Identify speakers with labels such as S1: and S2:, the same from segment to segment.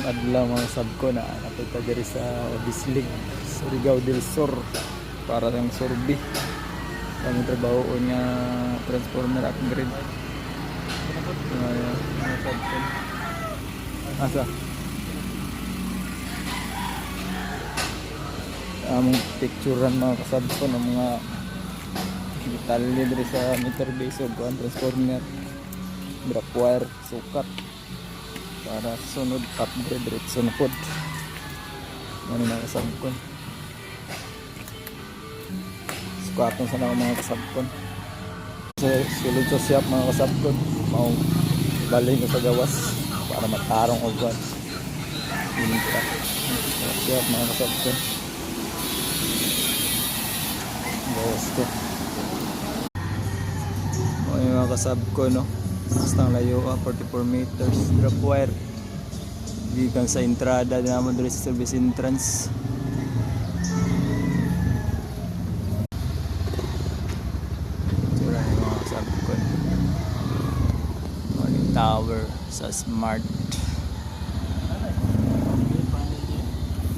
S1: adlaw mga sabko na napunta diri sa Bislig, Surigao del Sur para ng survey kami trabaho nga transformer upgrade mga sabko asa among picturean mga kasabko ng mga detalye diri sa meter base o transformer, drop wire, sukat para sunod upgrade diretso na pod. Ano na kasabkon. Sukatan sa mga kasabkon. Sulod sa siyap mga kasabkon. Mao balay ko sa gawas para matarong og buwan. Inta. Siyap mga kasabkon. Gawas ko. Yung mga kasabkon no. Basta ang layo 44 meters drop wire gikan sa entrada naman dito sa service entrance. Sura yung mga kasabkon morning tower sa smart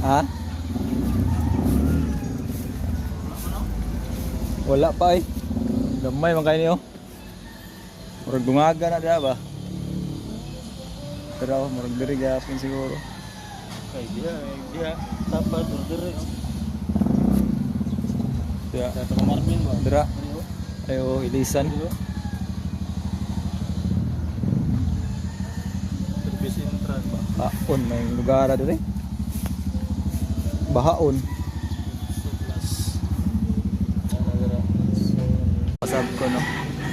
S1: ha? Wala pa eh gamay man kayo niyo. Murag dungaga na diha ba? Pero murag diri gapon siguro.
S2: Kay dia tapad diri.
S1: Diha.
S2: Sa Marmin ba?
S1: Dira. Ayo ilisan.
S2: Service entrance ba?
S1: Bahaon may lugar diri. Bahaon. Pasab ko no.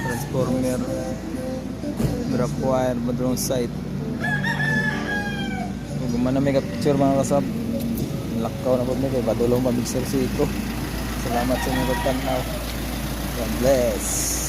S1: Transformer drop wire madrong site kung man may picture mga kasab lakaw na po may kay padulong pamixer si ko. Salamat sa inyong pagtanaw. God bless.